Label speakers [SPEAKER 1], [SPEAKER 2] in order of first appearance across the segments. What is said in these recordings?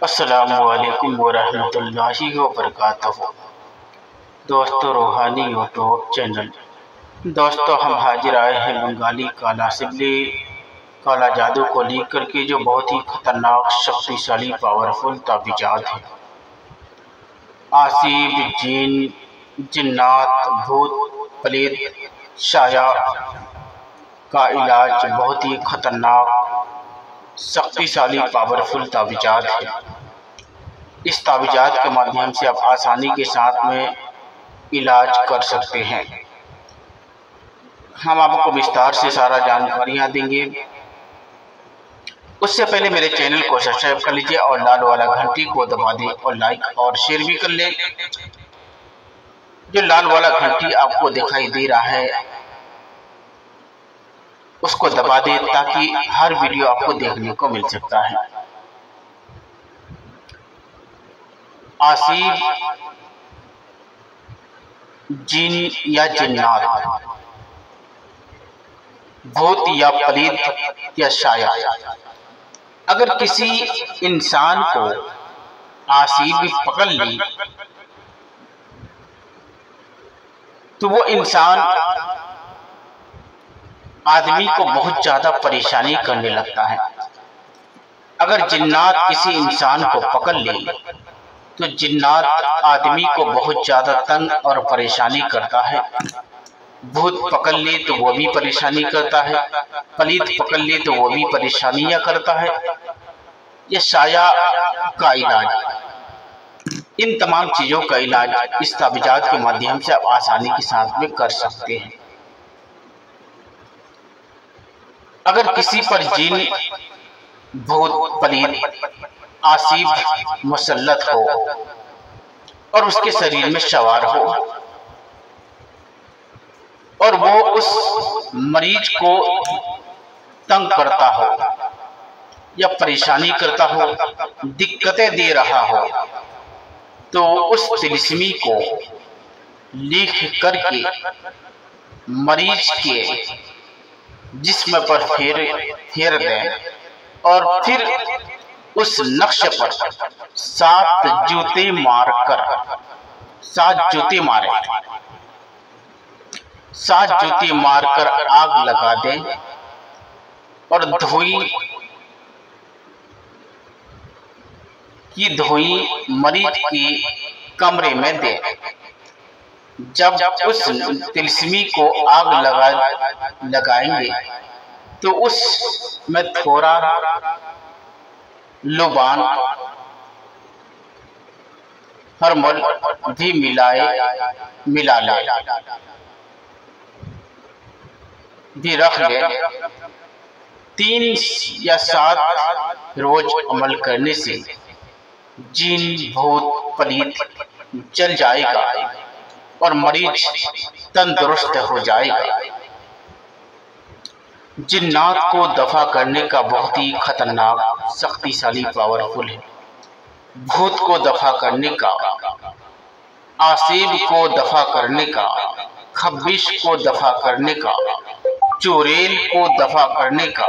[SPEAKER 1] अस्सलामुअलैकुम वरहमतुल्लाहि वबरकातुहू। दोस्तों, रूहानी यूट्यूब चैनल। दोस्तों, हम हाजिर आए हैं बंगाली काला सिल्ली काला जादू को लेकर के, जो बहुत ही खतरनाक, शक्तिशाली, पावरफुल ताबीजात है। आसिब, जिन, जिन्नात, भूत, प्रेत, साया का इलाज बहुत ही खतरनाक, शक्तिशाली, पावरफुल ताबीजात है। इस ताबीजात के माध्यम से आप आसानी के साथ में इलाज कर सकते हैं। हम आपको विस्तार से सारा जानकारियाँ देंगे। उससे पहले मेरे चैनल को सब्सक्राइब कर लीजिए और लाल वाला घंटी को दबा दें और लाइक और शेयर भी कर लें। जो लाल वाला घंटी आपको दिखाई दे रहा है उसको दबा दें ताकि हर वीडियो आपको देखने को मिल सकता है। आसिब, जिन या जिन्नात, भूत या प्रेत या साया, अगर किसी इंसान को आसिब पकड़ ली तो वो इंसान आदमी को बहुत ज्यादा परेशानी करने लगता है। अगर जिन्नात किसी इंसान को पकड़ ले तो जिन्नात आदमी को बहुत ज्यादा तंग और परेशानी करता है। भूत पकड़ ले तो वो भी परेशानी करता है, प्रेत पकड़ ले तो वो भी परेशानियां करता है। ये साया का इलाज, इन तमाम चीजों का इलाज इस ताबीजात के माध्यम से आप आसानी के साथ में कर सकते हैं। अगर किसी पर जिन, भूत, प्रेत, आसिब मुसल्लत हो और उसके शरीर में सवार हो और वो उस मरीज को तंग करता हो या परेशानी करता हो, दिक्कतें दे रहा हो, तो उस तिलिस्मी को लिख करके मरीज के जिस्म पर फेर दें और फिर उस नक्श पर 7 जूते मारकर 7 जूते मारे 7 जूते मारकर आग लगा दें और धुई मरीज की कमरे में दे। जब उस तिलिस्मी को आग लगाएंगे तो उसमें थोड़ा लुबान हरमल भी मिला ले भी रख ले। 3 या 7 रोज अमल करने से जिन, भूत, प्रेत जल जाएगा और मरीज तंदुरुस्त हो जाएगा। जिन्नात को दफा करने का बहुत ही खतरनाक, शक्तिशाली, पावरफुल है। भूत को दफा करने का, आसिब को दफा करने का, खब्बिश को दफा करने का, चुड़ैल को दफा करने का,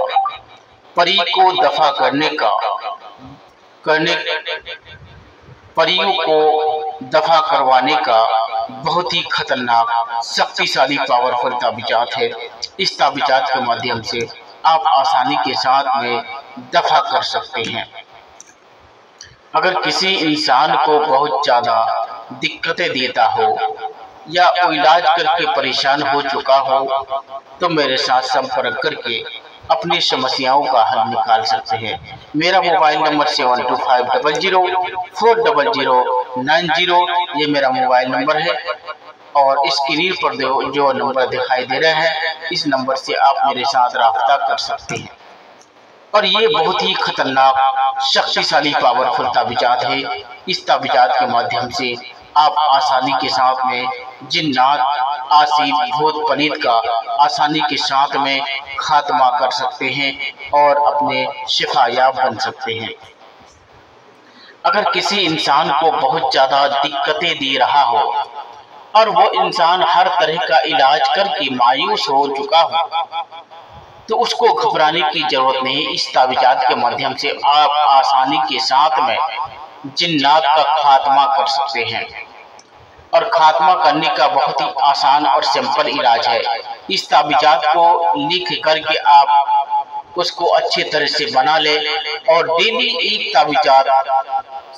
[SPEAKER 1] परी को दफा करने का, परियों को दफा करवाने का बहुत ही खतरनाक, शक्तिशाली, पावरफुल ताबीजात है। इस ताबीजात के माध्यम से आप आसानी के साथ में दफा कर सकते हैं। अगर किसी इंसान को बहुत ज्यादा दिक्कतें देता हो या वो इलाज करके परेशान हो चुका हो तो मेरे साथ संपर्क करके अपनी समस्याओं का हल निकाल सकते हैं। मेरा मोबाइल नंबर 7250040090, ये मेरा मोबाइल नंबर है और स्क्रीन पर जो नंबर दिखाई दे रहे हैं इस नंबर से आप मेरे साथ राब्ता कर सकते हैं। और ये बहुत ही खतरनाक, शक्तिशाली, पावरफुल ताबीजात है। इस ताबीजात के माध्यम से आप आसानी के साथ में जिन्नात, आसिब, भूत, प्रेत का आसानी के साथ में खात्मा कर सकते हैं और अपने शिफायाब बन सकते हैं। अगर किसी इंसान को बहुत ज्यादा दिक्कतें दे रहा हो और वो इंसान हर तरह का इलाज करके मायूस हो चुका हो तो उसको घबराने की जरूरत नहीं। इस तावीज़ात के माध्यम से आप आसानी के साथ में जिन्नात का खात्मा कर सकते हैं, और खात्मा करने का बहुत ही आसान और सिंपल इलाज है। इस तावीज़ात को लिख करके आप उसको अच्छी तरह से बना ले और डेली एक तावीज़ात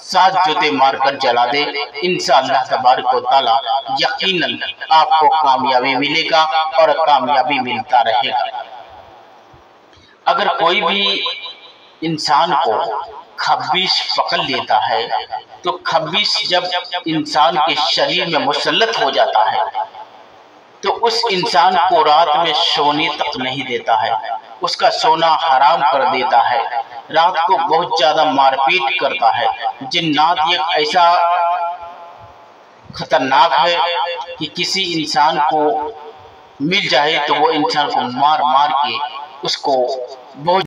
[SPEAKER 1] 7 जोते मारकर जला दे। इंशाअल्लाह तबारक व तआला यकीनन आपको कामयाबी मिलेगा और कामयाबी मिलता रहेगा। अगर कोई भी इंसान को खब्बिश पकड़ लेता है तो खब्बिश जब इंसान के शरीर में मुसल्लत हो जाता है तो उस इंसान को रात में सोने तक नहीं देता है, उसका सोना हराम कर देता है, रात को बहुत ज्यादा मारपीट करता है। जिन्नात एक ऐसा खतरनाक है कि किसी इंसान को मिल जाए तो वो इंसान को मार मार के उसको बहुत